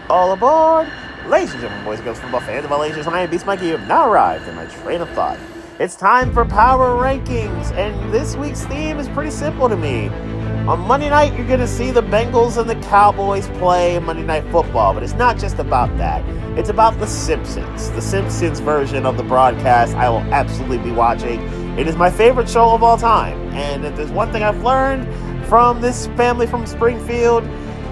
All aboard! Ladies and gentlemen, boys and girls, football fans of all ages, I am Beast Mikey. You have now arrived in my train of thought. It's time for Power Rankings, and this week's theme is pretty simple to me. On Monday night, you're going to see the Bengals and the Cowboys play Monday Night Football, but it's not just about that. It's about the Simpsons. The Simpsons version of the broadcast I will absolutely be watching. It is my favorite show of all time, and if there's one thing I've learned from this family from Springfield,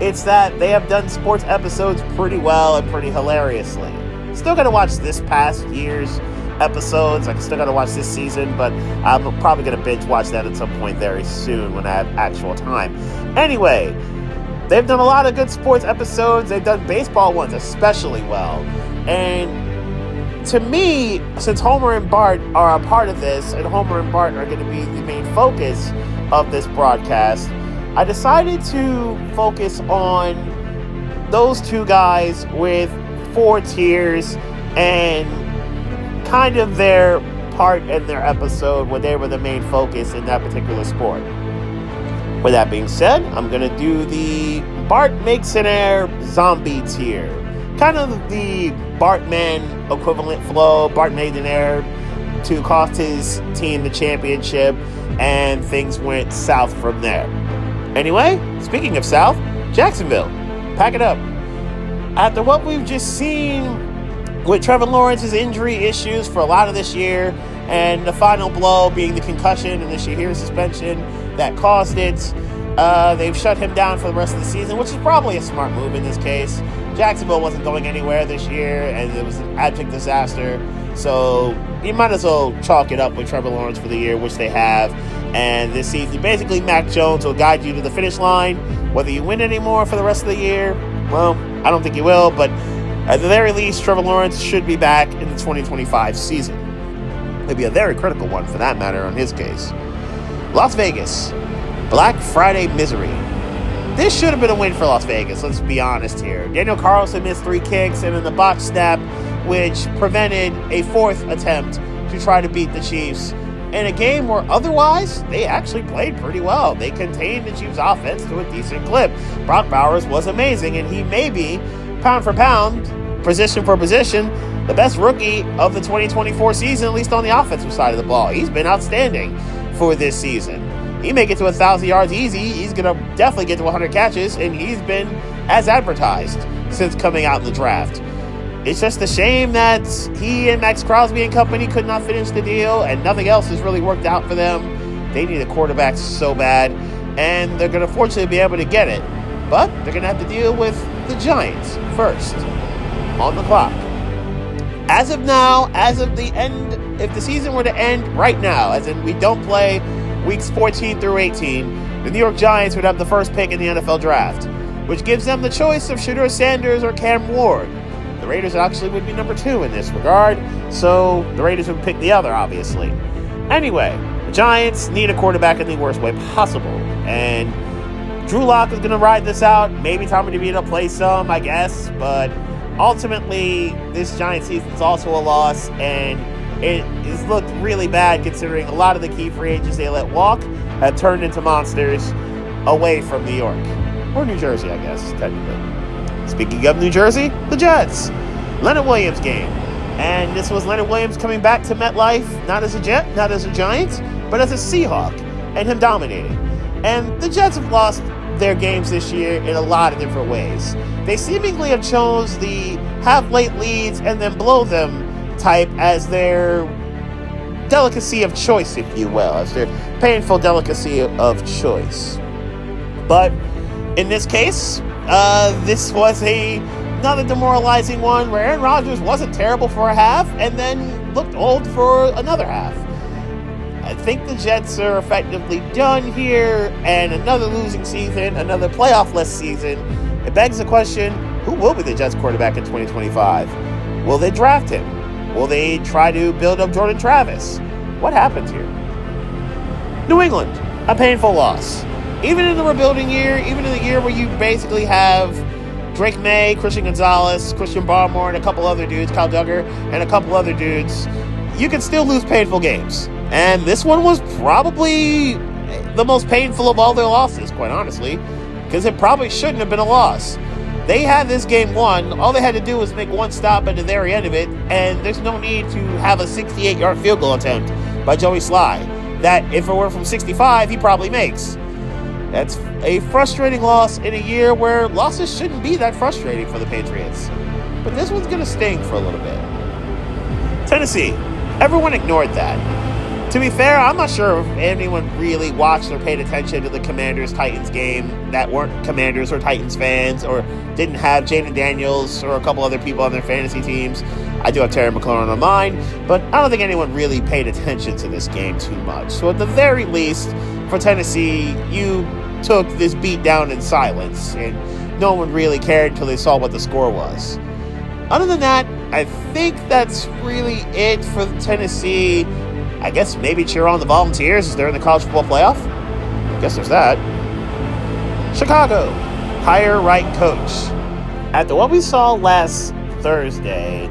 it's that they have done sports episodes pretty well and pretty hilariously. Still gonna watch this past year's episodes. I still gotta watch this season, but I'm probably gonna binge watch that at some point very soon when I have actual time. Anyway, they've done a lot of good sports episodes. They've done baseball ones especially well. And to me, since Homer and Bart are a part of this, and Homer and Bart are gonna be the main focus of this broadcast, I decided to focus on those two guys with 4 tiers and kind of their part in their episode where they were the main focus in that particular sport. With that being said, I'm going to do the Bart Makes an Air Zombie tier. Kind of the Bartman equivalent flow. Bart made an air to cost his team the championship, and things went south from there. Anyway, speaking of South, Jacksonville, pack it up. After what we've just seen with Trevor Lawrence's injury issues for a lot of this year, and the final blow being the concussion and the Shahir suspension that caused it, they've shut him down for the rest of the season, which is probably a smart move in this case. Jacksonville wasn't going anywhere this year, and it was an abject disaster. So you might as well chalk it up with Trevor Lawrence for the year, which they have. And this season, basically, Mac Jones will guide you to the finish line. Whether you win anymore for the rest of the year, well, I don't think you will. But at the very least, Trevor Lawrence should be back in the 2025 season. It'd be a very critical one for that matter on his case. Las Vegas, Black Friday misery. This should have been a win for Las Vegas, let's be honest here. Daniel Carlson missed 3 kicks, and then the botch snap, which prevented a 4th attempt to try to beat the Chiefs in a game where otherwise they actually played pretty well. They contained the Chiefs' offense to a decent clip. Brock Bowers was amazing, and he may be, pound for pound, position for position, the best rookie of the 2024 season, at least on the offensive side of the ball. He's been outstanding for this season. He may get to 1,000 yards easy. He's going to definitely get to 100 catches, and he's been as advertised since coming out in the draft. It's just a shame that he and Max Crosby and company could not finish the deal, and nothing else has really worked out for them. They need a quarterback so bad, and they're going to fortunately be able to get it. But they're going to have to deal with the Giants first on the clock. As of now, as of the end, if the season were to end right now, as in we don't play weeks 14 through 18, the New York Giants would have the first pick in the NFL draft, which gives them the choice of Shedeur Sanders or Cam Ward. The Raiders actually would be number 2 in this regard, so the Raiders would pick the other, obviously. Anyway, the Giants need a quarterback in the worst way possible, and Drew Lock is going to ride this out. Maybe Tommy DeVito will play some, I guess, but ultimately, this Giants season is also a loss, and it has looked really bad considering a lot of the key free agents they let walk have turned into monsters away from New York. Or New Jersey, I guess, technically. Speaking of New Jersey, the Jets. Leonard Williams game. And this was Leonard Williams coming back to MetLife, not as a Jet, not as a Giant, but as a Seahawk, and him dominating. And the Jets have lost their games this year in a lot of different ways. They seemingly have chose the have late leads and then blow them type as their delicacy of choice, if you will, as their painful delicacy of choice. But in this case, this was another demoralizing one where Aaron Rodgers wasn't terrible for a half and then looked old for another half. I think the Jets are effectively done here, and another losing season, another playoff-less season. It begs the question, who will be the Jets quarterback in 2025? Will they draft him? Will they try to build up Jordan Travis? What happens here? New England, a painful loss. Even in the rebuilding year, even in the year where you basically have Drake May, Christian Gonzalez, Christian Barmore, and a couple other dudes, Kyle Duggar, and a couple other dudes, you can still lose painful games. And this one was probably the most painful of all their losses, quite honestly, because it probably shouldn't have been a loss. They had this game won. All they had to do was make one stop at the very end of it, and there's no need to have a 68-yard field goal attempt by Joey Sly that, if it were from 65, he probably makes. That's a frustrating loss in a year where losses shouldn't be that frustrating for the Patriots. But this one's going to sting for a little bit. Tennessee, everyone ignored that. To be fair, I'm not sure if anyone really watched or paid attention to the Commanders-Titans game that weren't Commanders or Titans fans or didn't have Jaden Daniels or a couple other people on their fantasy teams. I do have Terry McLaurin on mine, but I don't think anyone really paid attention to this game too much. So at the very least, for Tennessee, you took this beat down in silence, and no one really cared until they saw what the score was. Other than that, I think that's really it for Tennessee. I guess maybe cheer on the Volunteers as they're in the college football playoff. I guess there's that. Chicago, hire right coach. After what we saw last Thursday,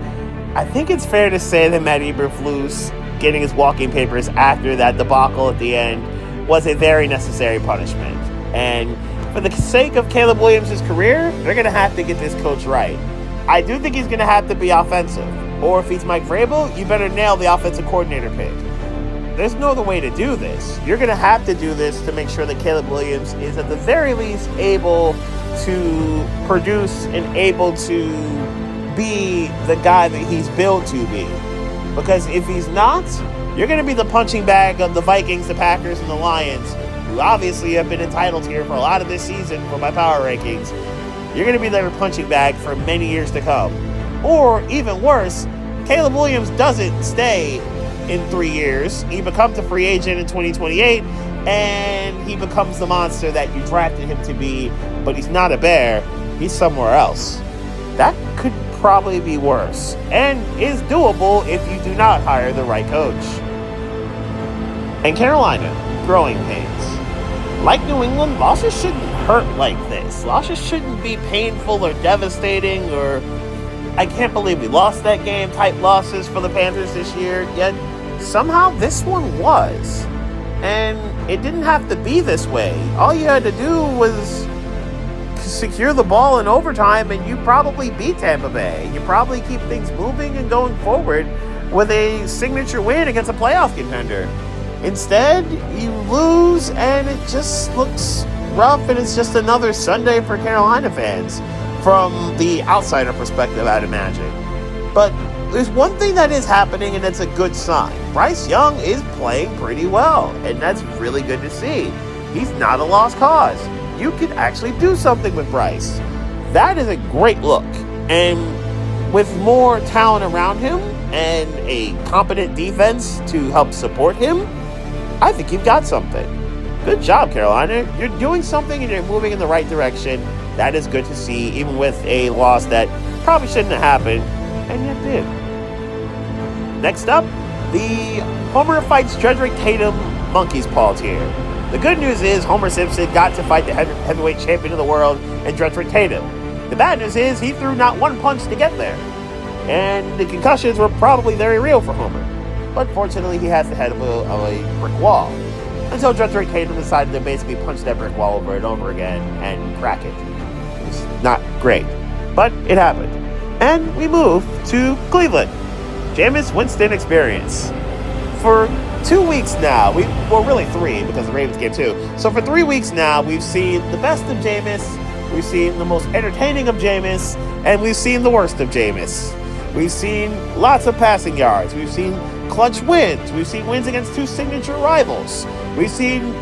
I think it's fair to say that Matt Eberflus getting his walking papers after that debacle at the end was a very necessary punishment. And for the sake of Caleb Williams' career, they're going to have to get this coach right. I do think he's going to have to be offensive. Or if he's Mike Vrabel, you better nail the offensive coordinator pick. There's no other way to do this. You're going to have to do this to make sure that Caleb Williams is at the very least able to produce and able to be the guy that he's built to be. Because if he's not, you're going to be the punching bag of the Vikings, the Packers, and the Lions, who obviously have been entitled here for a lot of this season for my power rankings. You're going to be their punching bag for many years to come. Or, even worse, Caleb Williams doesn't stay in 3 years. He becomes a free agent in 2028, and he becomes the monster that you drafted him to be, but he's not a Bear. He's somewhere else. That could probably be worse, and is doable if you do not hire the right coach. And Carolina, growing pains. Like New England, losses shouldn't hurt like this. Losses shouldn't be painful or devastating or I can't believe we lost that game type losses for the Panthers this year, yet somehow this one was. And it didn't have to be this way. All you had to do was secure the ball in overtime and you probably beat Tampa Bay. You probably keep things moving and going forward with a signature win against a playoff contender. Instead, you lose and it just looks rough and it's just another Sunday for Carolina fans. From the outsider perspective, I'd imagine. But there's one thing that is happening, and it's a good sign. Bryce Young is playing pretty well, and that's really good to see. He's not a lost cause. You can actually do something with Bryce. That is a great look. And with more talent around him and a competent defense to help support him, I think you've got something. Good job, Carolina. You're doing something and you're moving in the right direction. That is good to see, even with a loss that probably shouldn't have happened, and yet did. Next up, the Homer fights Dredrick Tatum monkey's paws here. The good news is Homer Simpson got to fight the heavyweight champion of the world and Dredrick Tatum. The bad news is he threw not one punch to get there. And the concussions were probably very real for Homer. But fortunately, he has the head of a brick wall. Until Dredrick Tatum decided to basically punch that brick wall over and over again and crack it. Not great, but it happened. And we move to Cleveland. Jameis Winston experience. For 2 weeks now, really 3 because the Ravens game too. So for 3 weeks now, we've seen the best of Jameis, we've seen the most entertaining of Jameis, and we've seen the worst of Jameis. We've seen lots of passing yards. We've seen clutch wins. We've seen wins against 2 signature rivals. We've seen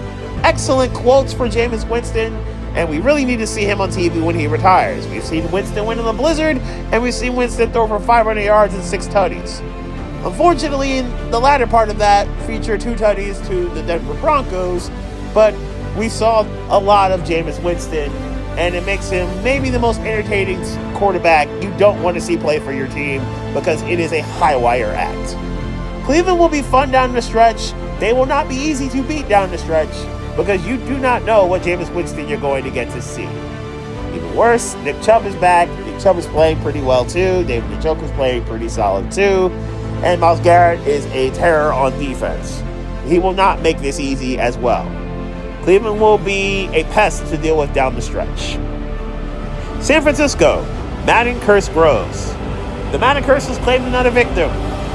excellent quotes for Jameis Winston. And we really need to see him on TV when he retires. We've seen Winston win in the blizzard, and we've seen Winston throw for 500 yards and 6 tutties. Unfortunately, in the latter part of that, featured 2 tutties to the Denver Broncos, but we saw a lot of Jameis Winston, and it makes him maybe the most entertaining quarterback you don't want to see play for your team because it is a high-wire act. Cleveland will be fun down the stretch. They will not be easy to beat down the stretch, because you do not know what Jameis Winston you're going to get to see. Even worse, Nick Chubb is back. Nick Chubb is playing pretty well too. David Njoku is playing pretty solid too. And Myles Garrett is a terror on defense. He will not make this easy as well. Cleveland will be a pest to deal with down the stretch. San Francisco, Madden curse grows. The Madden curse has claimed another victim.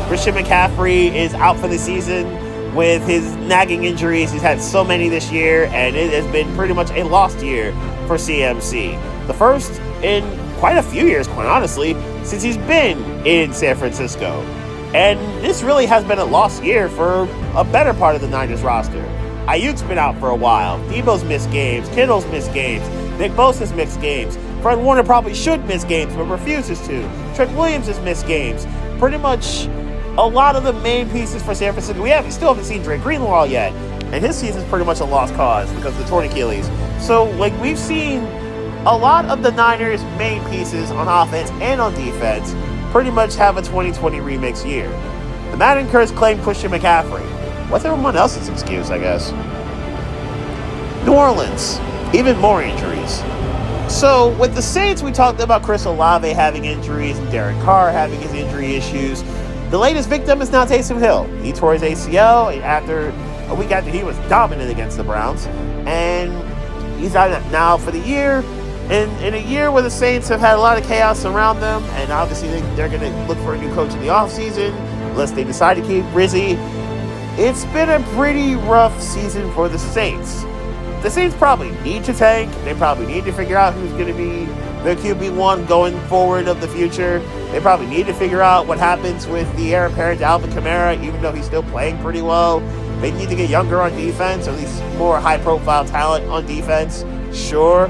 Christian McCaffrey is out for the season with his nagging injuries. He's had so many this year, and it has been pretty much a lost year for CMC. The first in quite a few years, quite honestly, since he's been in San Francisco. And this really has been a lost year for a better part of the Niners roster. Ayuk's been out for a while. Debo's missed games. Kittle's missed games. Nick Bosa's missed games. Fred Warner probably should miss games, but refuses to. Trent Williams has missed games. Pretty much a lot of the main pieces for San Francisco. We still haven't seen Dre Greenlaw yet, and his season's pretty much a lost cause because of the torn Achilles. So, we've seen a lot of the Niners' main pieces on offense and on defense pretty much have a 2020 remix year. The Madden curse claimed Christian McCaffrey. What's everyone else's excuse, I guess? New Orleans, even more injuries. So, with the Saints, we talked about Chris Olave having injuries and Derek Carr having his injury issues. The latest victim is now Taysom Hill. He tore his ACL a week after he was dominant against the Browns. And he's out now for the year. And in a year where the Saints have had a lot of chaos around them, and obviously they're going to look for a new coach in the offseason, unless they decide to keep Rizzy. It's been a pretty rough season for the Saints. The Saints probably need to tank. They probably need to figure out who's going to be their QB1 going forward of the future. They probably need to figure out what happens with the heir apparent to Alvin Kamara, even though he's still playing pretty well. They need to get younger on defense, or at least more high-profile talent on defense. Sure.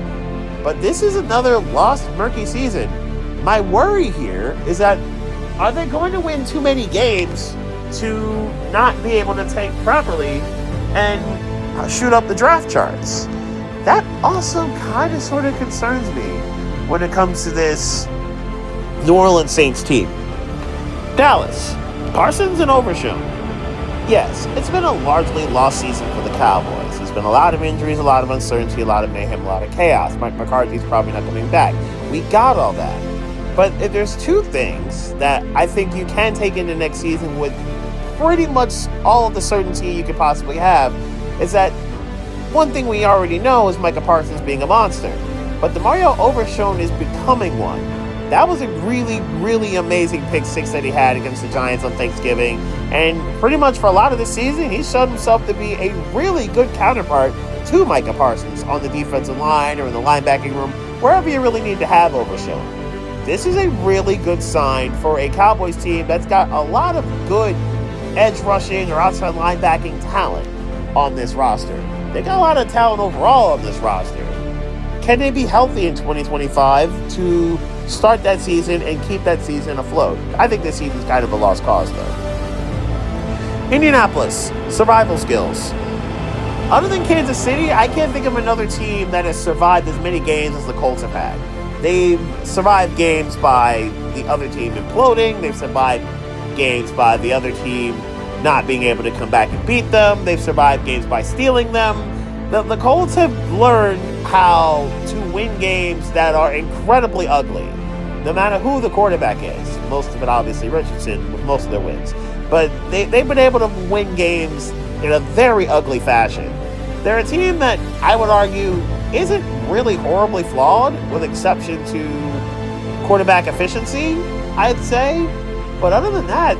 But this is another lost, murky season. My worry here is that, are they going to win too many games to not be able to tank properly and shoot up the draft charts? That also kind of sort of concerns me when it comes to this New Orleans Saints team. Dallas, Parsons and Overshown. Yes, it's been a largely lost season for the Cowboys. There's been a lot of injuries, a lot of uncertainty, a lot of mayhem, a lot of chaos. Mike McCarthy's probably not coming back. We got all that. But if there's two things that I think you can take into next season with pretty much all of the certainty you could possibly have, is that one thing we already know is Micah Parsons being a monster. But DeMario Overshown is becoming one. That was a really, really amazing pick six that he had against the Giants on Thanksgiving. And pretty much for a lot of the season, he showed himself to be a really good counterpart to Micah Parsons on the defensive line or in the linebacking room, wherever you really need to have Overshown. This is a really good sign for a Cowboys team that's got a lot of good edge rushing or outside linebacking talent on this roster. They got a lot of talent overall on this roster. Can they be healthy in 2025 to start that season and keep that season afloat? I think this season's kind of a lost cause, though. Indianapolis, survival skills. Other than Kansas City, I can't think of another team that has survived as many games as the Colts have had. They've survived games by the other team imploding. They've survived games by the other team not being able to come back and beat them. They've survived games by stealing them. The Colts have learned how to win games that are incredibly ugly, no matter who the quarterback is. Most of it, obviously, Richardson with most of their wins. But they've been able to win games in a very ugly fashion. They're a team that I would argue isn't really horribly flawed, with exception to quarterback efficiency, I'd say. But other than that,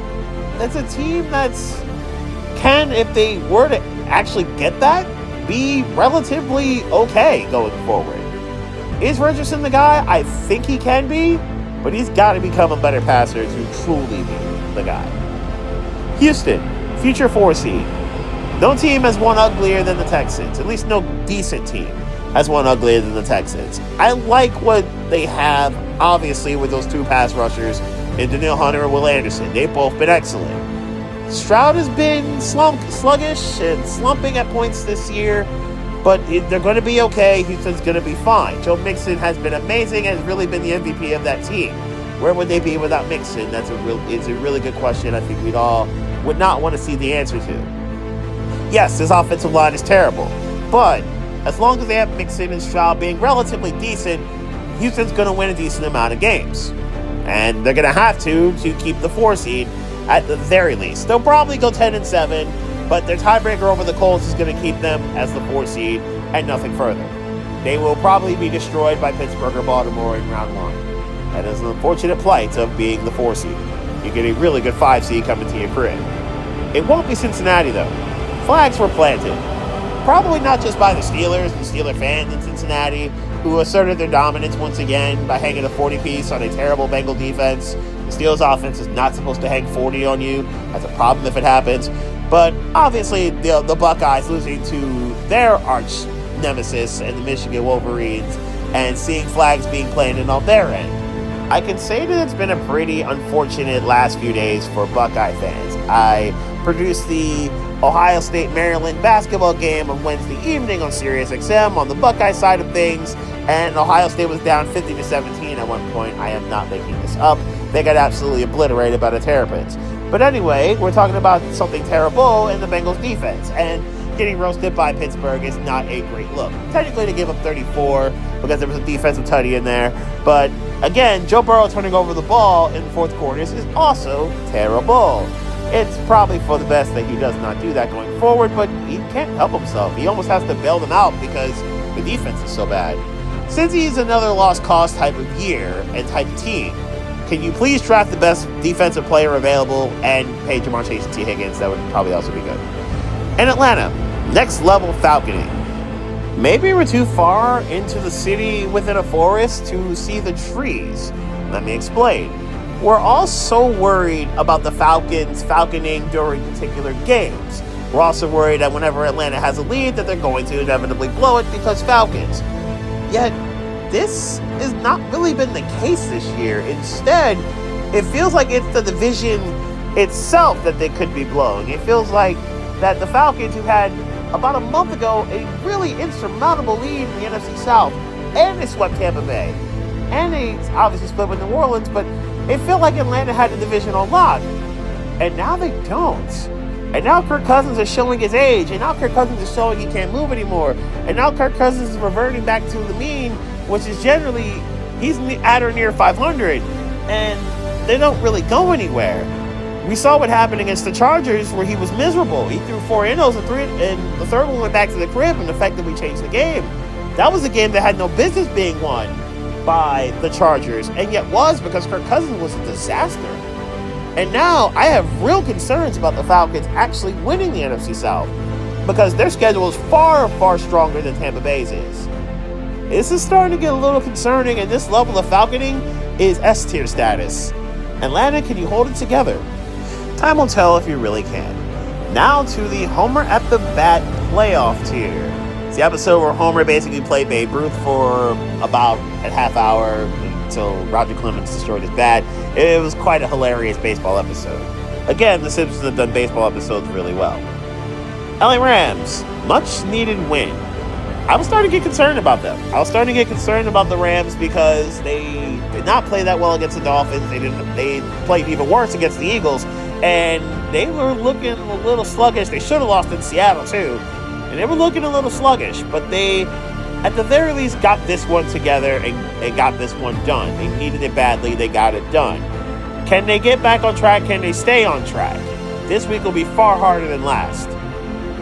that's a team can, if they were to actually get that, be relatively okay going forward. Is Richardson the guy? I think he can be, but he's got to become a better passer to truly be the guy. Houston, future 4 seed. No team has won uglier than the Texans. At least no decent team has won uglier than the Texans. I like what they have, obviously, with those two pass rushers in Danielle Hunter and Will Anderson. They've both been excellent. Stroud has been sluggish and slumping at points this year, but they're going to be okay. Houston's going to be fine. Joe Mixon has been amazing and has really been the MVP of that team. Where would they be without Mixon? It's a really good question. I think we'd all would not want to see the answer to. Yes, this offensive line is terrible, but as long as they have Mixon and Stroud being relatively decent, Houston's going to win a decent amount of games. And they're going to have to keep the 4 seed at the very least. They'll probably go 10-7, but their tiebreaker over the Colts is going to keep them as the 4 seed and nothing further. they will probably be destroyed by Pittsburgh or Baltimore in round one. That is an unfortunate plight of being the 4 seed. You get a really good 5 seed coming to your crib. It won't be Cincinnati, though. Flags were planted. Probably not just by the Steelers and Steeler fans in Cincinnati, who asserted their dominance once again by hanging a 40-piece on a terrible Bengal defense. The Steelers offense is not supposed to hang 40 on you. That's a problem if it happens. But obviously, the Buckeyes losing to their arch nemesis and the Michigan Wolverines and seeing flags being planted on their end. I can say that it's been a pretty unfortunate last few days for Buckeye fans. I produced the Ohio State-Maryland basketball game on Wednesday evening on SiriusXM on the Buckeye side of things, and Ohio State was down 50-17 at one point. I am not making this up. They got absolutely obliterated by the Terrapins. But anyway, we're talking about something terrible in the Bengals defense, and getting roasted by Pittsburgh is not a great look. Technically, they gave up 34 because there was a defensive tutty in there, but again, Joe Burrow turning over the ball in the fourth quarters is also terrible. It's probably for the best that he does not do that going forward, but he can't help himself. He almost has to bail them out because the defense is so bad. Since he's another lost cause type of year and type of team, can you please draft the best defensive player available and pay Jamar Chase and T. Higgins? That would probably also be good. In Atlanta, next level falconing. Maybe we're too far into the city within a forest to see the trees. Let me explain. We're all so worried about the Falcons falconing during particular games. We're also worried that whenever Atlanta has a lead that they're going to inevitably blow it because Falcons. Yet, this has not really been the case this year. Instead, it feels like it's the division itself that they could be blowing. It feels like that the Falcons, who had about a month ago a really insurmountable lead in the NFC South, and they swept Tampa Bay, and they obviously split with New Orleans, but it felt like Atlanta had the division on lock, and now they don't. And now Kirk Cousins is showing his age, and now Kirk Cousins is showing he can't move anymore, and now Kirk Cousins is reverting back to the mean, which is generally he's at or near 500, and they don't really go anywhere. We saw what happened against the Chargers, where he was miserable. He threw 4 innos and the third one went back to the crib and effectively changed the game. That was a game that had no business being won by the Chargers, and yet was because Kirk Cousins was a disaster. And now I have real concerns about the Falcons actually winning the NFC South because their schedule is far, far stronger than Tampa Bay's is. This is starting to get a little concerning, and this level of falconing is S-tier status. Atlanta, can you hold it together? Time will tell if you really can. Now to the Homer at the Bat playoff tier. It's the episode where Homer basically played Babe Ruth for about a half hour until Roger Clemens destroyed his bat. It was quite a hilarious baseball episode. Again, the Simpsons have done baseball episodes really well. LA Rams, much needed win. I was starting to get concerned about them. I was starting to get concerned about the Rams because they did not play that well against the Dolphins. They played even worse against the Eagles, and they were looking a little sluggish. They should have lost in Seattle too, and they were looking a little sluggish, but they, at the very least, got this one together and got this one done. They needed it badly. They got it done. Can they get back on track? Can they stay on track? This week will be far harder than last.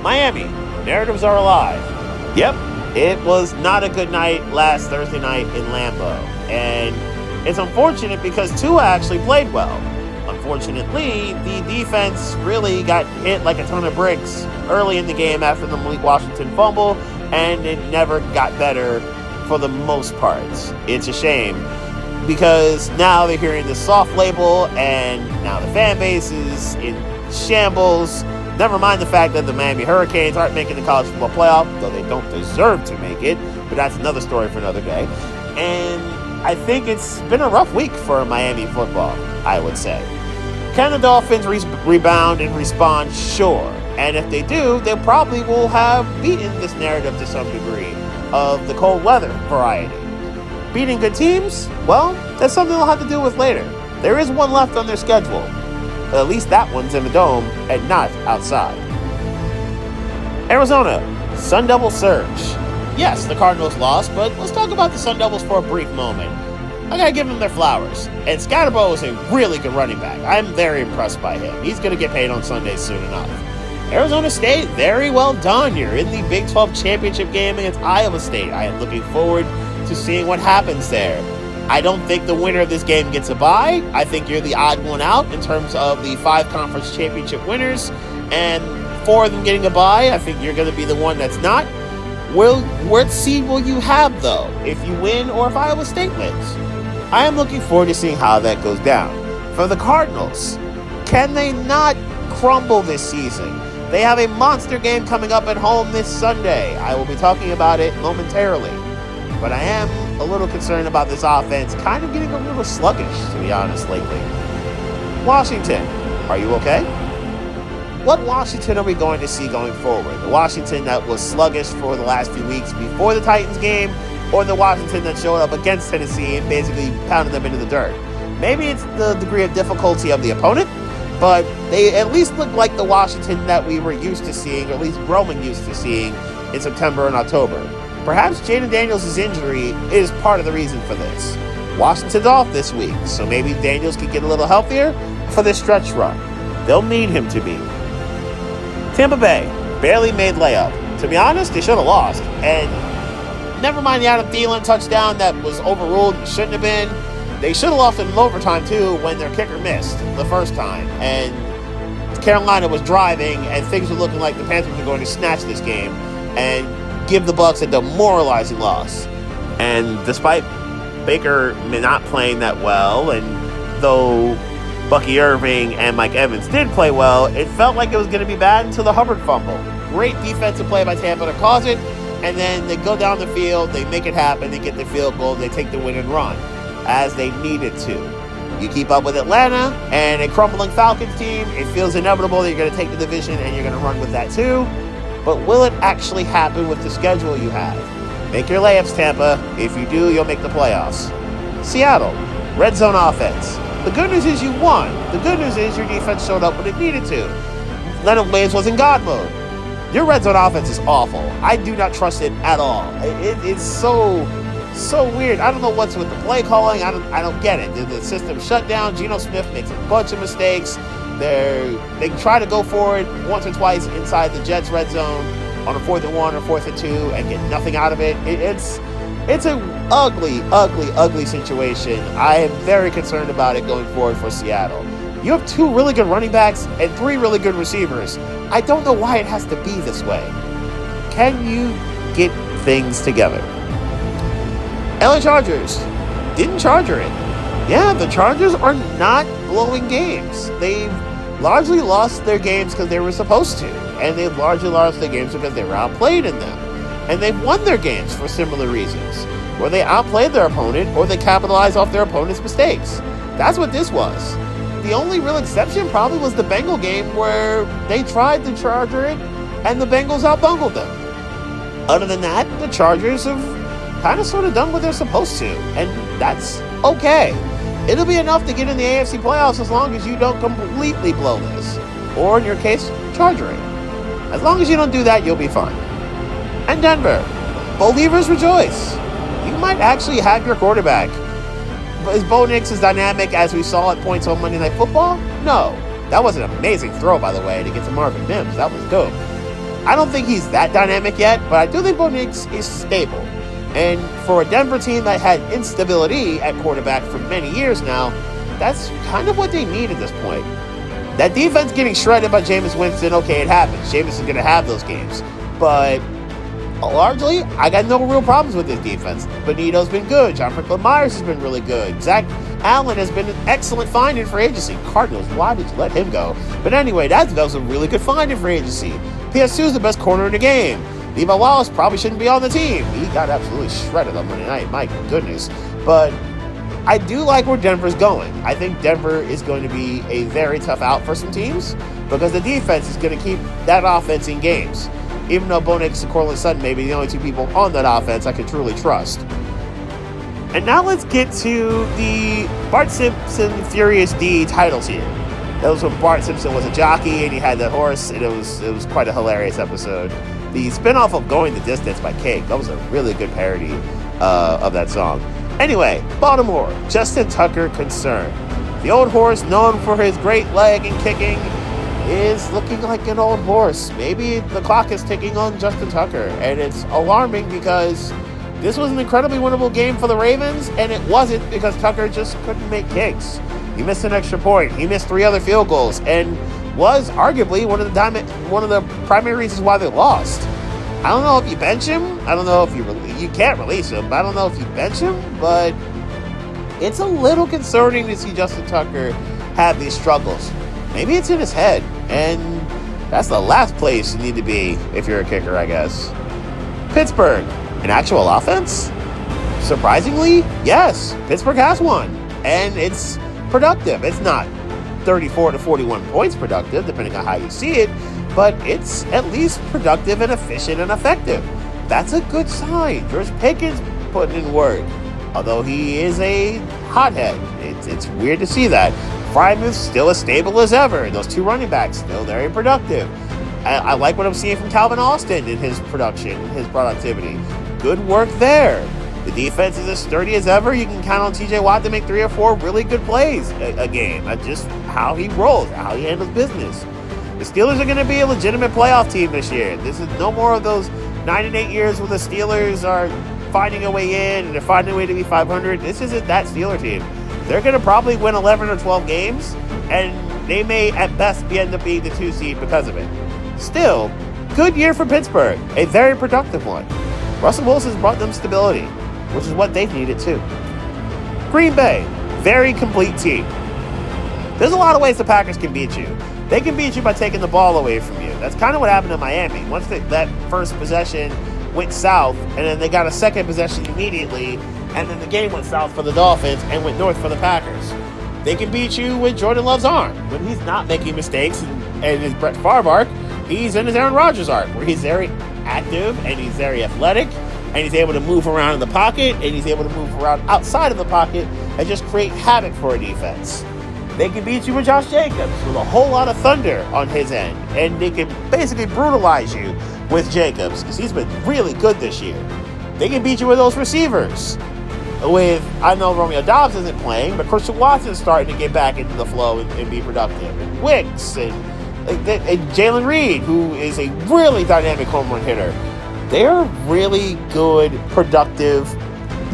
Miami, narratives are alive. Yep, it was not a good night last Thursday night in Lambeau, and it's unfortunate because Tua actually played well. Unfortunately, the defense really got hit like a ton of bricks early in the game after the Malik Washington fumble, and it never got better for the most part. It's a shame because now they're hearing the soft label, and now the fan base is in shambles. Never mind the fact that the Miami Hurricanes aren't making the college football playoff, though they don't deserve to make it, but that's another story for another day. And I think it's been a rough week for Miami football, I would say. Can the Dolphins rebound and respond? Sure. And if they do, they probably will have beaten this narrative to some degree of the cold weather variety. Beating good teams? Well, that's something they'll have to deal with later. There is one left on their schedule. At least that one's in the dome and not outside. Arizona, Sun Devil surge. Yes, the Cardinals lost, but let's talk about the Sun Devils for a brief moment. I gotta give them their flowers. And Scatterbo is a really good running back. I'm very impressed by him. He's gonna get paid on Sundays soon enough. Arizona State, very well done. You're in the Big 12 championship game against Iowa State. I am looking forward to seeing what happens there. I don't think the winner of this game gets a bye. I think you're the odd one out in terms of the 5 conference championship winners, and 4 of them getting a bye. I think you're going to be the one that's not. What seed will you have, though, if you win or if Iowa State wins? I am looking forward to seeing how that goes down. For the Cardinals, can they not crumble this season? They have a monster game coming up at home this Sunday. I will be talking about it momentarily. But I am a little concerned about this offense kind of getting a little sluggish, to be honest, lately. Washington, are you okay? What Washington are we going to see going forward? The Washington that was sluggish for the last few weeks before the Titans game, or the Washington that showed up against Tennessee and basically pounded them into the dirt? Maybe it's the degree of difficulty of the opponent, but they at least look like the Washington that we were used to seeing, or at least growing used to seeing in September and October. Perhaps Jaden Daniels' injury is part of the reason for this. Washington's off this week, so maybe Daniels can get a little healthier for this stretch run. They'll need him to be. Tampa Bay barely made layup. To be honest, they should have lost. And never mind the Adam Thielen touchdown that was overruled and shouldn't have been. They should have lost in overtime, too, when their kicker missed the first time. And Carolina was driving, and things were looking like the Panthers were going to snatch this game and give the Bucs a demoralizing loss. And despite Baker not playing that well, and though Bucky Irving and Mike Evans did play well, it felt like it was going to be bad until the Hubbard fumble. Great defensive play by Tampa to cause it, and then they go down the field, they make it happen, they get the field goal, they take the win and run, as they needed to. You keep up with Atlanta and a crumbling Falcons team, it feels inevitable that you're going to take the division and you're going to run with that too. But will it actually happen with the schedule you have? Make your layups, Tampa. If you do, you'll make the playoffs. Seattle, red zone offense. The good news is you won. The good news is your defense showed up when it needed to. Leonard Williams was in God mode. Your red zone offense is awful. I do not trust it at all. It's so weird. I don't know what's with the play calling. I don't get it. The system shut down. Geno Smith makes a bunch of mistakes. They try to go for it once or twice inside the Jets red zone on a 4th and 1 or 4th and 2 and get nothing out of it. It's an ugly situation. I am very concerned about it going forward for Seattle. You have 2 really good running backs and 3 really good receivers. I don't know why it has to be this way. Can you get things together? LA Chargers didn't Charger it. Yeah, the Chargers are not blowing games. They've largely lost their games because they were supposed to. And they've largely lost their games because they were outplayed in them. And they've won their games for similar reasons, where they outplayed their opponent or they capitalized off their opponent's mistakes. That's what this was. The only real exception probably was the Bengal game where they tried to Charger it and the Bengals outbungled them. Other than that, the Chargers have kind of sort of done what they're supposed to, and that's okay. It'll be enough to get in the AFC playoffs as long as you don't completely blow this. Or in your case, Charger it. As long as you don't do that, you'll be fine. And Denver, believers rejoice. You might actually have your quarterback. Is Bo Nix as dynamic as we saw at points on Monday Night Football? No. That was an amazing throw, by the way, to get to Marvin Mims. That was dope. I don't think he's that dynamic yet, but I do think Bo Nix is stable. And for a Denver team that had instability at quarterback for many years now, that's kind of what they need at this point. That defense getting shredded by Jameis Winston, okay, it happens. Jameis is going to have those games. But largely, I got no real problems with this defense. Benito's been good. John Franklin Myers has been really good. Zach Allen has been an excellent find in free agency. Cardinals, why did you let him go? But anyway, that was a really good find in free agency. PS2 is the best corner in the game. Levi Wallace probably shouldn't be on the team. He got absolutely shredded on Monday night. My goodness. But I do like where Denver's going. I think Denver is going to be a very tough out for some teams because the defense is going to keep that offense in games. Even though Bo Nix and Courtland Sutton may be the only 2 people on that offense I can truly trust. And now let's get to the Bart Simpson Furious D titles here. That was when Bart Simpson was a jockey and he had that horse, and it was quite a hilarious episode. The spinoff of Going the Distance by Cake, that was a really good parody of that song. Anyway, Baltimore, Justin Tucker concerned. The old horse, known for his great leg and kicking, is looking like an old horse. Maybe the clock is ticking on Justin Tucker, and it's alarming because this was an incredibly winnable game for the Ravens, and it wasn't because Tucker just couldn't make kicks. He missed an extra point. He missed 3 other field goals, and was arguably one of the primary reasons why they lost. I don't know if you bench him. I don't know if you can't release him. I don't know if you bench him, but it's a little concerning to see Justin Tucker have these struggles. Maybe it's in his head, and that's the last place you need to be if you're a kicker, I guess. Pittsburgh, an actual offense? Surprisingly, yes, Pittsburgh has one, and it's productive. It's not 34 to 41 points productive, depending on how you see it, but it's at least productive and efficient and effective. That's a good sign. George Pickens putting in work, although he is a hothead. It's weird to see that. Freiermuth's still as stable as ever. Those 2 running backs still very productive. I like what I'm seeing from Calvin Austin in his production, his productivity. Good work there. The defense is as sturdy as ever. You can count on TJ Watt to make 3 or 4 really good plays a game. That's just how he rolls, how he handles business. The Steelers are going to be a legitimate playoff team this year. This is no more of those 9-8 years where the Steelers are finding a way in and they're finding a way to be 500. This isn't that Steeler team. They're going to probably win 11 or 12 games, and they may at best end up being the 2 seed because of it. Still, good year for Pittsburgh, a very productive one. Russell Wilson's brought them stability, which is what they've needed too. Green Bay, very complete team. There's a lot of ways the Packers can beat you. They can beat you by taking the ball away from you. That's kind of what happened in Miami. Once that first possession went south, and then they got a second possession immediately, and then the game went south for the Dolphins and went north for the Packers. They can beat you with Jordan Love's arm. When he's not making mistakes and his Brett Favre arc, he's in his Aaron Rodgers arc, where he's very active and he's very athletic, and he's able to move around in the pocket, and he's able to move around outside of the pocket and just create havoc for a defense. They can beat you with Josh Jacobs with a whole lot of thunder on his end, and they can basically brutalize you with Jacobs because he's been really good this year. They can beat you with those receivers. I know Romeo Doubs isn't playing, but Christian Watson's starting to get back into the flow and be productive. And Wicks and Jalen Reed, who is a really dynamic home run hitter. They're really good, productive,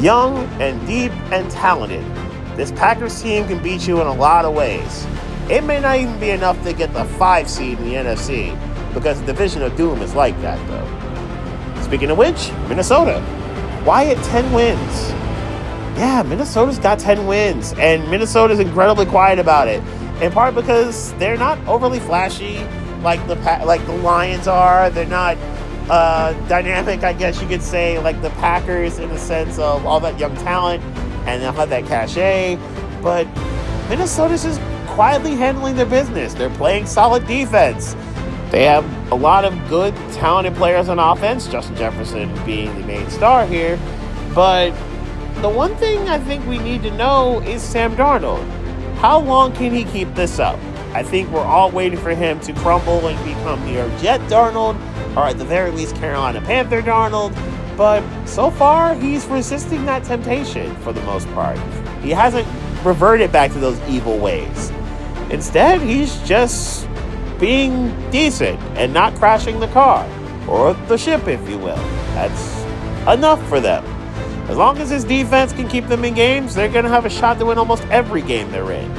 young and deep and talented. This Packers team can beat you in a lot of ways. It may not even be enough to get the 5 seed in the NFC, because the Division of Doom is like that, though. Speaking of which, Minnesota. Why at 10 wins? Yeah, Minnesota's got 10 wins, and Minnesota's incredibly quiet about it. In part because they're not overly flashy like the Lions are. They're not dynamic, I guess you could say, like the Packers in the sense of all that young talent, and they'll have that cachet. But Minnesota's just quietly handling their business. They're playing solid defense. They have a lot of good, talented players on offense, Justin Jefferson being the main star here. But the one thing I think we need to know is Sam Darnold. How long can he keep this up? I think we're all waiting for him to crumble and become New York Jet Darnold, or at the very least Carolina Panther Darnold. But so far, he's resisting that temptation for the most part. He hasn't reverted back to those evil ways. Instead, he's just being decent and not crashing the car, or the ship, if you will. That's enough for them. As long as his defense can keep them in games, they're going to have a shot to win almost every game they're in.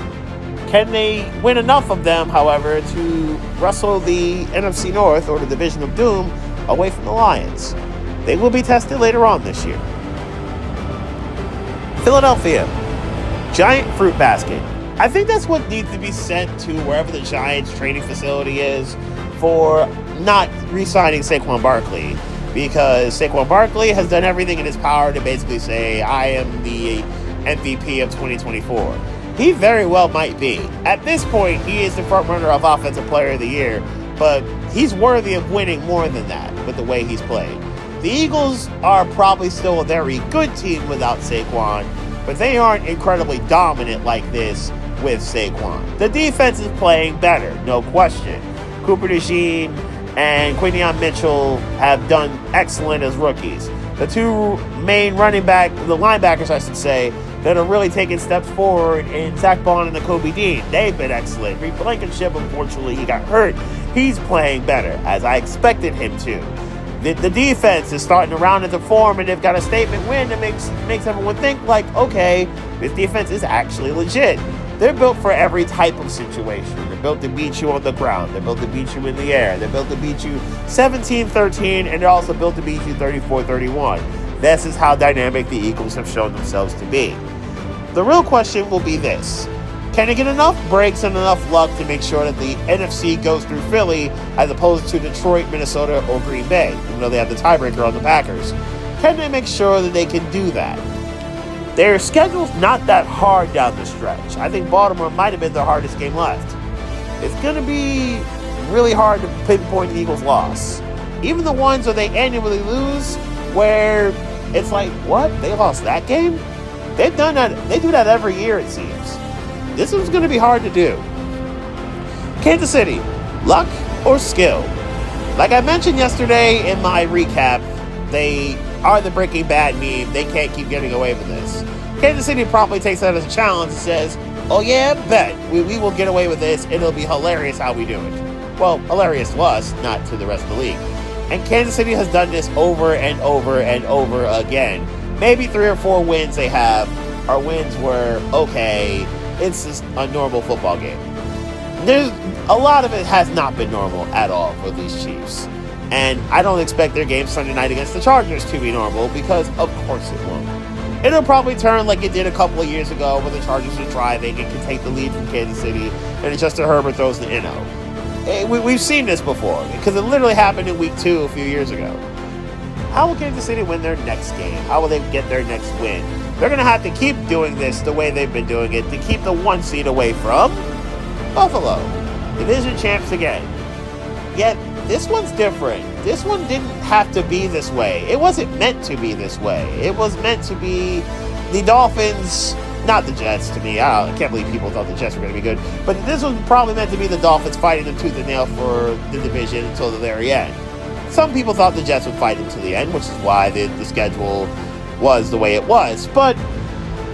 Can they win enough of them, however, to wrestle the NFC North, or the Division of Doom, away from the Lions? They will be tested later on this year. Philadelphia. Giant fruit basket. I think that's what needs to be sent to wherever the Giants training facility is for not re-signing Saquon Barkley. Because Saquon Barkley has done everything in his power to basically say, I am the MVP of 2024. He very well might be. At this point, he is the front runner of Offensive Player of the Year, but he's worthy of winning more than that with the way he's played. The Eagles are probably still a very good team without Saquon, but they aren't incredibly dominant like this with Saquon. The defense is playing better, no question. Cooper DeJean and Quinyon Mitchell have done excellent as rookies. the two main the linebackers, I should say, that are really taking steps forward in Zach Bond and Kobe Dean. They've been excellent. Reed Blankenship, unfortunately, he got hurt. He's playing better, as I expected him to. The defense is starting to round into form, and they've got a statement win that makes everyone think, like, okay, this defense is actually legit. They're built for every type of situation. They're built to beat you on the ground. They're built to beat you in the air. They're built to beat you 17-13, and they're also built to beat you 34-31. This is how dynamic the Eagles have shown themselves to be. The real question will be this. Can they get enough breaks and enough luck to make sure that the NFC goes through Philly as opposed to Detroit, Minnesota, or Green Bay, even though they have the tiebreaker on the Packers? Can they make sure that they can do that? Their schedule's not that hard down the stretch. I think Baltimore might have been the hardest game left. It's going to be really hard to pinpoint the Eagles' loss. Even the ones where they annually lose, where it's like, what? They lost that game? They've done that. They do that every year, it seems. This one's going to be hard to do. Kansas City, luck or skill? Like I mentioned yesterday in my recap, they are the Breaking Bad meme. They can't keep getting away with this. Kansas City probably takes that as a challenge and says, oh yeah, bet. We will get away with this. It'll be hilarious how we do it. Well, hilarious to us, not to the rest of the league. And Kansas City has done this over and over and over again. Maybe 3 or 4 wins they have are wins where, okay, it's just a normal football game. There's a lot of it has not been normal at all for these Chiefs. And I don't expect their game Sunday night against the Chargers to be normal because, of course, it won't. It'll probably turn like it did a couple of years ago when the Chargers were driving and can take the lead from Kansas City and Justin Herbert throws the We've seen this before because it literally happened in week 2 a few years ago. How will Kansas City win their next game? How will they get their next win? They're going to have to keep doing this the way they've been doing it to keep the 1 seed away from Buffalo, division champs again. Yet, this one's different. This one didn't have to be this way. It wasn't meant to be this way. It was meant to be the Dolphins, not the Jets to me. I can't believe people thought the Jets were going to be good. But this was probably meant to be the Dolphins fighting them tooth and nail for the division until the very end. Some people thought the Jets would fight until the end, which is why the schedule was the way it was. But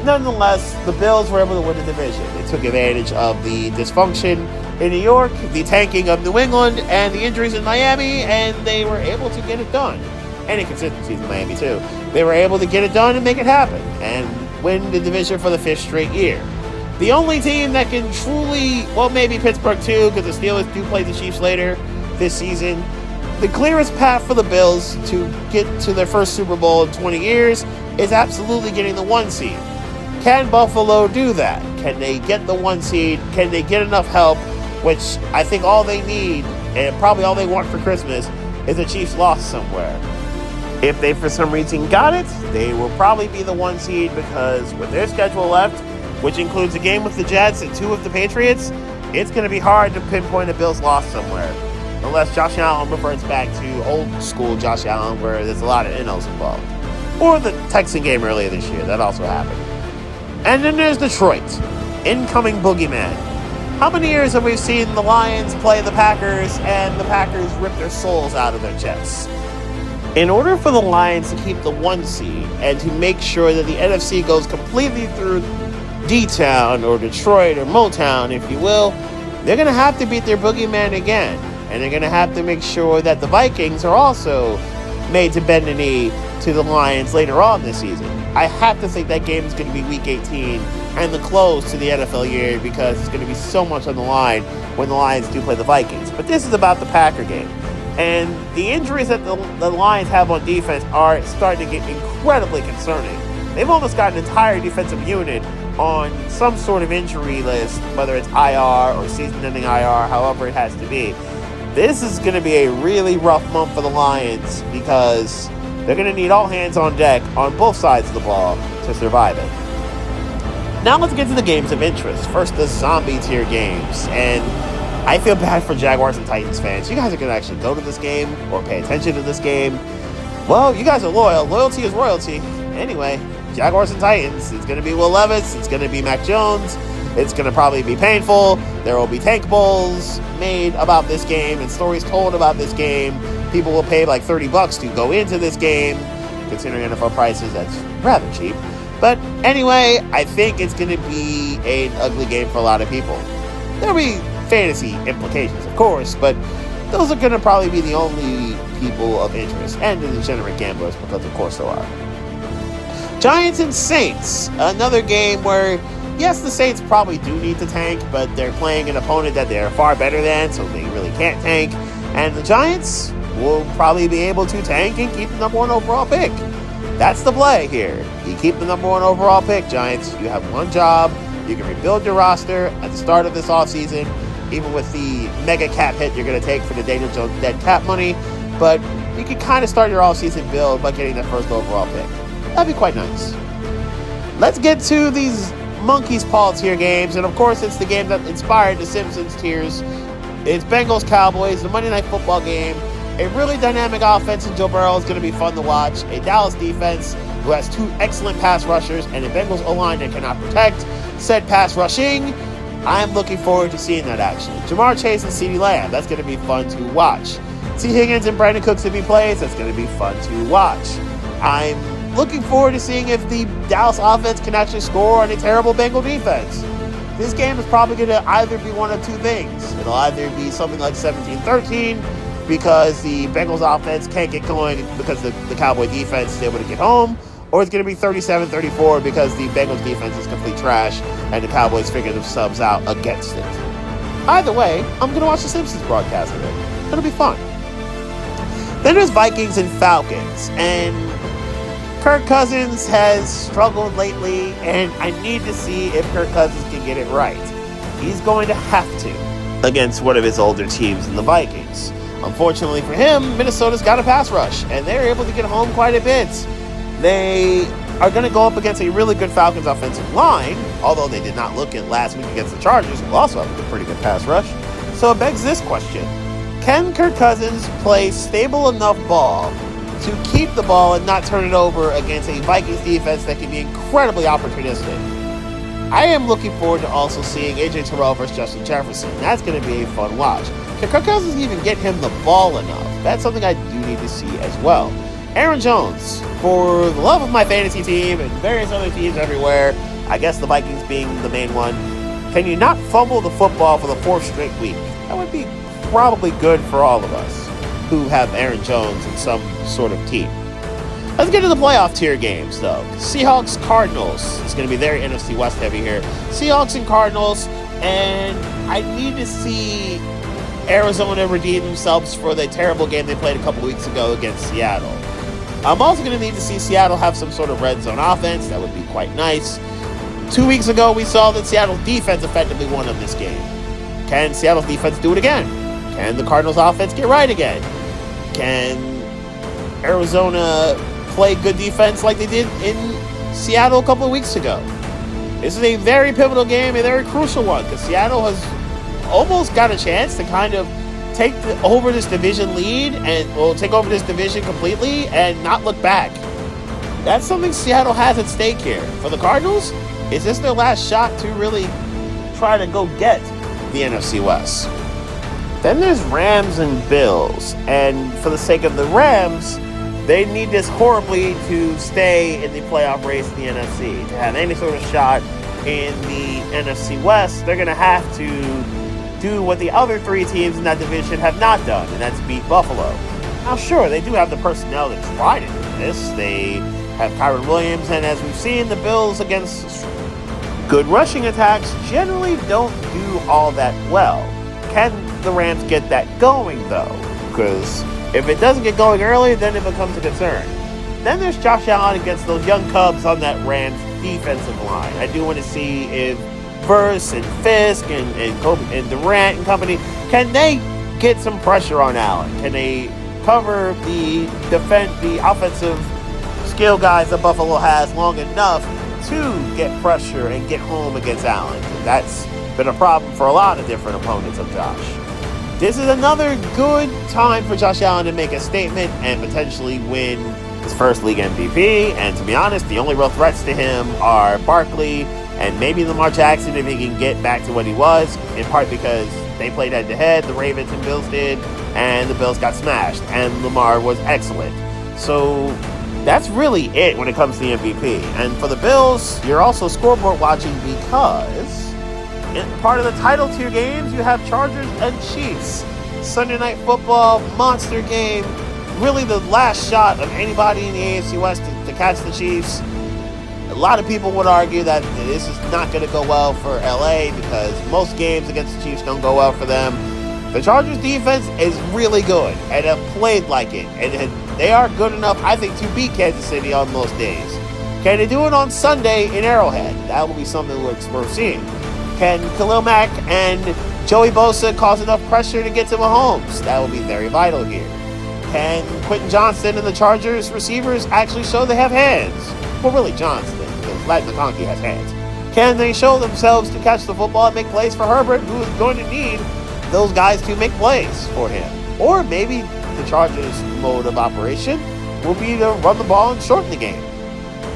nonetheless, the Bills were able to win the division. They took advantage of the dysfunction in New York, the tanking of New England, and the injuries in Miami, and they were able to get it done. And inconsistencies in Miami, too. They were able to get it done and make it happen, and win the division for the 5th straight year. The only team that can truly, well, maybe Pittsburgh, too, because the Steelers do play the Chiefs later this season. The clearest path for the Bills to get to their first Super Bowl in 20 years is absolutely getting the 1 seed. Can Buffalo do that? Can they get the 1 seed? Can they get enough help? Which I think all they need, and probably all they want for Christmas, is a Chiefs loss somewhere. If they for some reason got it, they will probably be the 1 seed because with their schedule left, which includes a game with the Jets and 2 with the Patriots, it's going to be hard to pinpoint a Bills loss somewhere. Unless Josh Allen reverts back to old school Josh Allen where there's a lot of NLs involved. Or the Texan game earlier this year, that also happened. And then there's Detroit, incoming boogeyman. How many years have we seen the Lions play the Packers and the Packers rip their souls out of their chests? In order for the Lions to keep the 1 seed and to make sure that the NFC goes completely through D-Town or Detroit or Motown, if you will, they're going to have to beat their boogeyman again. And they're going to have to make sure that the Vikings are also made to bend the knee to the Lions later on this season. I have to think that game is going to be Week 18 and the close to the NFL year because it's going to be so much on the line when the Lions do play the Vikings. But this is about the Packer game. And the injuries that the Lions have on defense are starting to get incredibly concerning. They've almost got an entire defensive unit on some sort of injury list, whether it's IR or season-ending IR, however it has to be. This is going to be a really rough month for the Lions because they're going to need all hands on deck on both sides of the ball to survive it. Now let's get to the games of interest. First, the zombie tier games. And I feel bad for Jaguars and Titans fans. You guys are going to actually go to this game or pay attention to this game. Well, you guys are loyal. Loyalty is royalty. Anyway, Jaguars and Titans. It's going to be Will Levis. It's going to be Mac Jones. It's going to probably be painful. There will be tank bowls made about this game and stories told about this game. People will pay like $30 to go into this game. Considering NFL prices, that's rather cheap. But anyway, I think it's going to be an ugly game for a lot of people. There'll be fantasy implications, of course, but those are going to probably be the only people of interest, and the degenerate gamblers, because of course there are. Giants and Saints, another game where, yes, the Saints probably do need to tank, but they're playing an opponent that they're far better than, so they really can't tank. And the Giants will probably be able to tank and keep the number 1 overall pick. That's the play here. You keep the number 1 overall pick, Giants. You have one job. You can rebuild your roster at the start of this offseason, even with the mega cap hit you're going to take for the Daniel Jones dead cap money. But you can kind of start your offseason build by getting that first overall pick. That'd be quite nice. Let's get to these Monkey's Paw tier games. And of course, it's the game that inspired the Simpsons tiers. It's Bengals-Cowboys, the Monday Night Football game. A really dynamic offense in Joe Burrow is going to be fun to watch. A Dallas defense who has 2 excellent pass rushers and a Bengals O-line that cannot protect said pass rushing. I'm looking forward to seeing that action. Jamar Chase and CeeDee Lamb, that's going to be fun to watch. T. Higgins and Brandon Cooks if he plays, that's going to be fun to watch. I'm looking forward to seeing if the Dallas offense can actually score on a terrible Bengal defense. This game is probably going to either be one of 2 things. It'll either be something like 17-13, because the Bengals offense can't get going because the Cowboy defense is able to get home, or it's going to be 37-34 because the Bengals defense is complete trash and the Cowboys figure themselves out against it. Either way, I'm going to watch the Simpsons broadcast of it. It'll be fun. Then there's Vikings and Falcons, and Kirk Cousins has struggled lately, and I need to see if Kirk Cousins can get it right. He's going to have to against one of his older teams in the Vikings. Unfortunately for him, Minnesota's got a pass rush, and they're able to get home quite a bit. They are going to go up against a really good Falcons offensive line, although they did not look at last week against the Chargers, who also have a pretty good pass rush. So it begs this question. Can Kirk Cousins play stable enough ball to keep the ball and not turn it over against a Vikings defense that can be incredibly opportunistic? I am looking forward to also seeing A.J. Terrell versus Justin Jefferson. That's going to be a fun watch. Can Kirk Cousins even get him the ball enough? That's something I do need to see as well. Aaron Jones, for the love of my fantasy team and various other teams everywhere, I guess the Vikings being the main one, can you not fumble the football for the 4th straight week? That would be probably good for all of us who have Aaron Jones in some sort of team. Let's get to the playoff tier games, though. Seahawks-Cardinals. It's going to be very NFC West heavy here. Seahawks and Cardinals, and I need to see Arizona redeem themselves for the terrible game they played a couple weeks ago against Seattle. I'm also going to need to see Seattle have some sort of red zone offense. That would be quite nice. 2 weeks ago, we saw that Seattle's defense effectively won on this game. Can Seattle's defense do it again? Can the Cardinals offense get right again? Can Arizona play good defense like they did in Seattle a couple of weeks ago? This is a very pivotal game, a very crucial one, because Seattle has almost got a chance to kind of take over this division lead and take over this division completely and not look back. That's something Seattle has at stake here. For the Cardinals, is this their last shot to really try to go get the NFC West? Then there's Rams and Bills, and for the sake of the Rams, they need this horribly to stay in the playoff race in the NFC. To have any sort of shot in the NFC West, they're going to have to do what the other 3 teams in that division have not done, and that's beat Buffalo. Now, sure, they do have the personnel to try to do this. They have Kyron Williams, and as we've seen, the Bills against good rushing attacks generally don't do all that well. Can the Rams get that going, though? Because if it doesn't get going early, then it becomes a concern. Then there's Josh Allen against those young Cubs on that Rams defensive line. I do want to see if Verse and Fisk and Kobe and Durant and company, can they get some pressure on Allen? Can they cover the offensive skill guys that Buffalo has long enough to get pressure and get home against Allen? That's been a problem for a lot of different opponents of Josh. This is another good time for Josh Allen to make a statement and potentially win his first league MVP. And to be honest, the only real threats to him are Barkley and maybe Lamar Jackson if he can get back to what he was, in part because they played head-to-head, the Ravens and Bills did, and the Bills got smashed, and Lamar was excellent. So That's really it when it comes to the MVP. And for the Bills, you're also scoreboard watching because in part of the title tier games, you have Chargers and Chiefs. Sunday Night Football, monster game. Really the last shot of anybody in the AFC West to catch the Chiefs. A lot of people would argue that this is not going to go well for LA because most games against the Chiefs don't go well for them. The Chargers defense is really good and have played like it. And they are good enough, I think, to beat Kansas City on most days. Can they do it on Sunday in Arrowhead? That will be something we're seeing. Can Khalil Mack and Joey Bosa cause enough pressure to get to Mahomes? That will be very vital here. Can Quentin Johnston and the Chargers receivers actually show they have hands? Well, really Johnston, because Latin McConkey has hands. Can they show themselves to catch the football and make plays for Herbert, who is going to need those guys to make plays for him? Or maybe the Chargers' mode of operation will be to run the ball and shorten the game.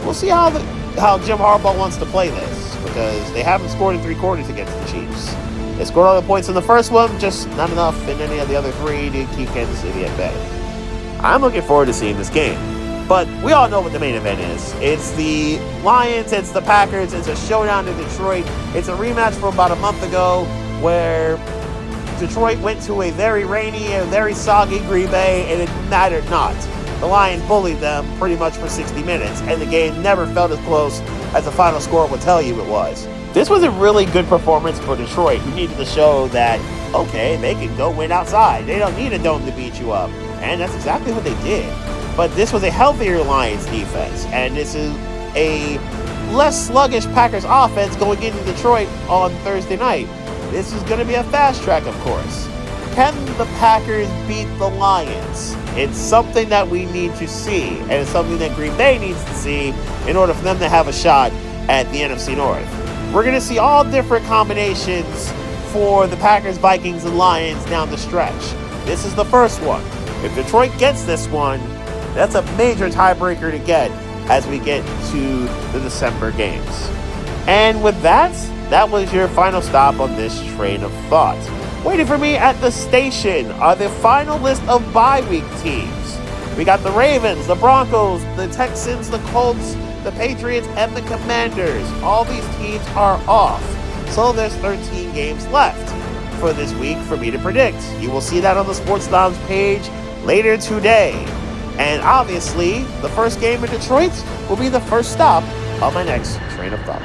We'll see how Jim Harbaugh wants to play this, because they haven't scored in 3 quarters against the Chiefs. They scored all the points in the first one, just not enough in any of the other 3 to keep Kansas City at bay. I'm looking forward to seeing this game. But we all know what the main event is. It's the Lions, it's the Packers, it's a showdown in Detroit. It's a rematch from about a month ago where Detroit went to a very rainy and very soggy Green Bay, and it mattered not. The Lions bullied them pretty much for 60 minutes, and the game never felt as close as the final score would tell you it was. This was a really good performance for Detroit, who needed to show that, okay, they can go win outside. They don't need a dome to beat you up. And that's exactly what they did. But this was a healthier Lions defense, and this is a less sluggish Packers offense going into Detroit on Thursday night. This is going to be a fast track, of course. Can the Packers beat the Lions? It's something that we need to see, and it's something that Green Bay needs to see in order for them to have a shot at the NFC North. We're going to see all different combinations for the Packers, Vikings, and Lions down the stretch. This is the first one. If Detroit gets this one, that's a major tiebreaker to get as we get to the December games. And with that, that was your final stop on this train of thought. Waiting for me at the station are the final list of bye week teams. We got the Ravens, the Broncos, the Texans, the Colts, the Patriots, and the Commanders. All these teams are off. So there's 13 games left for this week for me to predict. You will see that on the Sports Lounge page later today. And obviously, the first game in Detroit will be the first stop on my next train of thought.